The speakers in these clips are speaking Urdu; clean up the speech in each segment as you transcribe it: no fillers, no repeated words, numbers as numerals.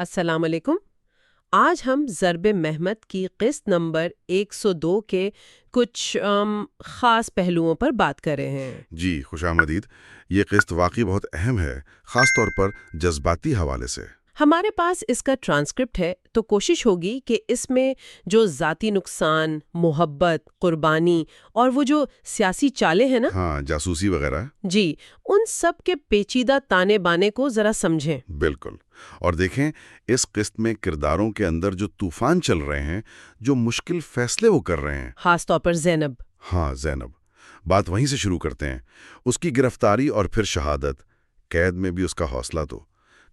السلام علیکم۔ آج ہم ضرب محمد کی قسط نمبر 102 کے کچھ خاص پہلوؤں پر بات کر رہے ہیں۔ جی خوش آمدید۔ یہ قسط واقعی بہت اہم ہے، خاص طور پر جذباتی حوالے سے۔ ہمارے پاس اس کا ٹرانسکرپٹ ہے تو کوشش ہوگی کہ اس میں جو ذاتی نقصان، محبت، قربانی اور وہ جو سیاسی چالیں ہیں نا، ہاں، جاسوسی وغیرہ۔ جی، ان سب کے پیچیدہ تانے بانے کو ذرا سمجھیں۔ بالکل۔ اور دیکھیں اس قسط میں کرداروں کے اندر جو طوفان چل رہے ہیں، جو مشکل فیصلے وہ کر رہے ہیں۔ خاص طور پر زینب۔ ہاں، زینب۔ بات وہیں سے شروع کرتے ہیں۔ اس کی گرفتاری اور پھر شہادت، قید میں بھی اس کا حوصلہ تو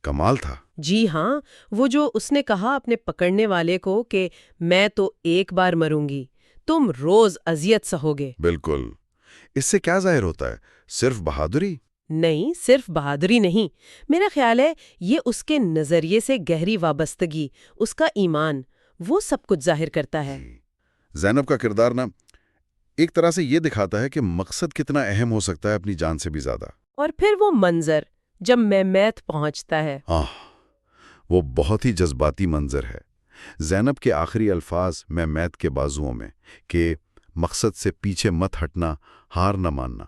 کمال تھا۔ جی ہاں، وہ جو اس نے کہا اپنے پکڑنے والے کو کہ میں تو ایک بار مروں گی، تم روز اذیت سہوگے۔ بالکل۔ اس سے کیا ظاہر ہوتا ہے؟ صرف بہادری؟ نہیں، صرف بہادری نہیں، میرا خیال ہے یہ اس کے نظریے سے گہری وابستگی، اس کا ایمان، وہ سب کچھ ظاہر کرتا ہے۔ زینب کا کردار نا ایک طرح سے یہ دکھاتا ہے کہ مقصد کتنا اہم ہو سکتا ہے اپنی جان سے بھی زیادہ۔ اور پھر وہ منظر جب میمیت پہنچتا ہے۔ وہ بہت ہی جذباتی منظر ہے۔ زینب کے آخری الفاظ میمیت کے بازوؤں میں کہ مقصد سے پیچھے مت ہٹنا، ہار نہ ماننا۔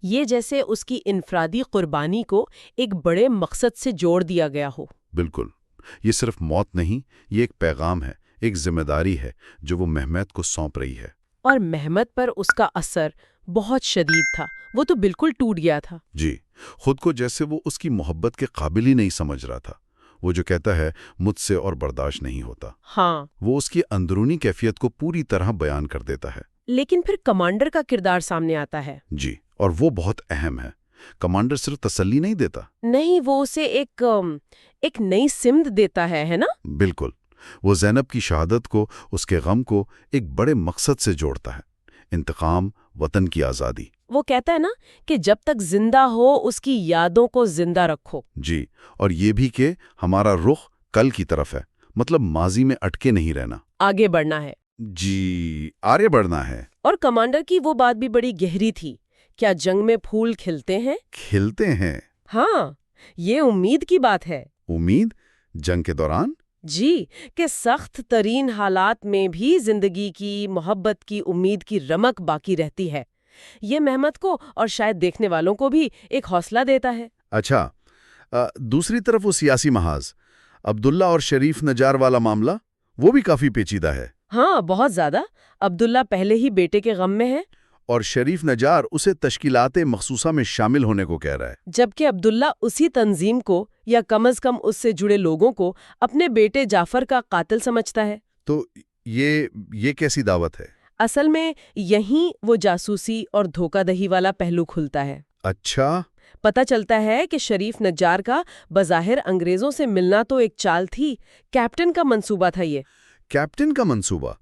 یہ جیسے اس کی انفرادی قربانی کو ایک بڑے مقصد سے جوڑ دیا گیا ہو۔ بالکل۔ یہ صرف موت نہیں، یہ ایک پیغام ہے، ایک ذمہ داری ہے جو وہ مہمت کو سونپ رہی ہے۔ اور مہمت پر اس کا اثر بہت شدید تھا، وہ تو بالکل ٹوٹ گیا تھا۔ جی، خود کو جیسے وہ اس کی محبت کے قابل ہی نہیں سمجھ رہا تھا۔ وہ جو کہتا ہے مجھ سے اور برداشت نہیں ہوتا، ہاں، وہ اس کی اندرونی کیفیت کو پوری طرح بیان کر دیتا ہے۔ لیکن پھر کمانڈر کا کردار سامنے آتا ہے۔ جی، اور وہ بہت اہم ہے۔ کمانڈر صرف تسلی نہیں دیتا۔ نہیں، وہ اسے ایک نئی سمت دیتا ہے نا؟ بالکل۔ وہ زینب کی شہادت کو، اس کے غم کو ایک بڑے مقصد سے جوڑتا ہے، انتقام، وطن کی آزادی۔ وہ کہتا ہے نا کہ جب تک زندہ ہو اس کی یادوں کو زندہ رکھو۔ جی، اور یہ بھی کہ ہمارا رخ کل کی طرف ہے، مطلب ماضی میں اٹکے نہیں رہنا، آگے بڑھنا ہے۔ جی، آگے بڑھنا ہے۔ اور کمانڈر کی وہ بات بھی بڑی گہری تھی، کیا جنگ میں پھول کھلتے ہیں؟ کھلتے ہیں۔ ہاں، یہ امید کی بات ہے۔ امید جنگ کے دوران؟ جی، کہ سخت ترین حالات میں بھی زندگی کی، محبت کی، امید کی رمق باقی رہتی ہے۔ یہ مہمت کو اور شاید دیکھنے والوں کو بھی ایک حوصلہ دیتا ہے۔ اچھا، دوسری طرف وہ سیاسی محاذ، عبداللہ اور شریف نجار والا معاملہ، وہ بھی کافی پیچیدہ ہے۔ ہاں، بہت زیادہ۔ عبداللہ پہلے ہی بیٹے کے غم میں ہے، اور شریف نجار اسے تشکیلات مخصوصہ میں شامل ہونے کو کہہ رہا ہے، جبکہ عبداللہ اسی تنظیم کو یا کم از کم اس سے جڑے لوگوں کو اپنے بیٹے جعفر کا قاتل سمجھتا ہے۔ تو یہ کیسی دعوت ہے؟ اصل میں یہیں وہ جاسوسی اور دھوکہ دہی والا پہلو کھلتا ہے۔ اچھا۔ پتہ چلتا ہے کہ شریف نجار کا بظاہر انگریزوں سے ملنا تو ایک چال تھی، کیپٹن کا منصوبہ تھا یہ۔ کیپٹن کا منصوبہ؟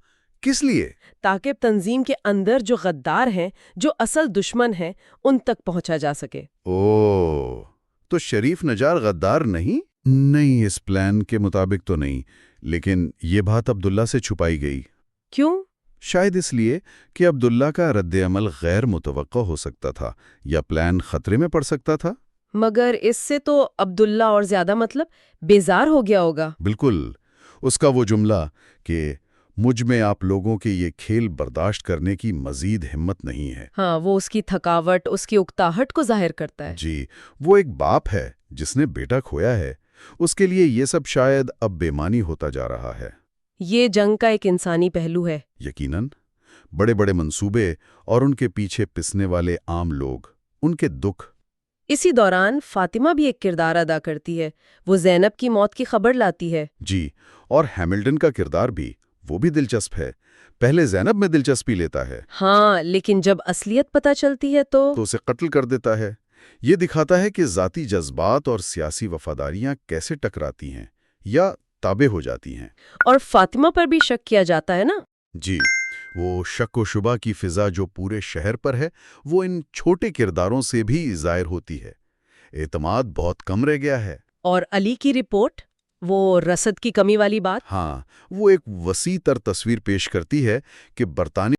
کس لیے؟ تاکہ تنظیم کے اندر جو غدار ہیں، جو اصل دشمن ہیں، ان تک پہنچا جا سکے۔ اوہ، تو شریف نجار غدار نہیں؟ نہیں، اس پلان کے مطابق تو نہیں، لیکن یہ بات عبداللہ سے چھپائی گئی۔ کیوں؟ شاید اس لیے کہ عبداللہ کا رد عمل غیر متوقع ہو سکتا تھا یا پلان خطرے میں پڑ سکتا تھا۔ مگر اس سے تو عبداللہ اور زیادہ بیزار ہو گیا ہوگا۔ بالکل۔ اس کا وہ جملہ کہ مجھ میں آپ لوگوں کے یہ کھیل برداشت کرنے کی مزید ہمت نہیں ہے۔ ہاں، وہ اس کی تھکاوٹ، اس کی اکتاہٹ کو ظاہر کرتا ہے۔ جی، وہ ایک باپ ہے جس نے بیٹا کھویا ہے، اس کے لیے یہ سب شاید اب بے معنی ہوتا جا رہا ہے۔ یہ جنگ کا ایک انسانی پہلو ہے۔ یقیناً، بڑے بڑے منصوبے اور ان کے پیچھے پسنے والے عام لوگ، ان کے دکھ۔ اسی دوران فاطمہ بھی ایک کردار ادا کرتی ہے، وہ زینب کی موت کی خبر لاتی ہے۔ جی، اور ہیملٹن کا کردار بھی، وہ بھی دلچسپ ہے۔ پہلے زینب میں دلچسپی لیتا ہے، ہاں، لیکن جب اصلیت پتہ چلتی ہے تو اسے قتل کر دیتا ہے۔ یہ دکھاتا ہے کہ ذاتی جذبات اور سیاسی وفاداریاں کیسے ٹکراتی ہیں یا تابع ہو جاتی ہیں۔ اور فاطمہ پر بھی شک کیا جاتا ہے نا؟ جی، وہ شک و شبہ کی فضا جو پورے شہر پر ہے، وہ ان چھوٹے کرداروں سے بھی ظاہر ہوتی ہے۔ اعتماد بہت کم رہ گیا ہے۔ اور علی کی رپورٹ، وہ رسد کی کمی والی بات، ہاں، وہ ایک وسیع تر تصویر پیش کرتی ہے کہ برطانوی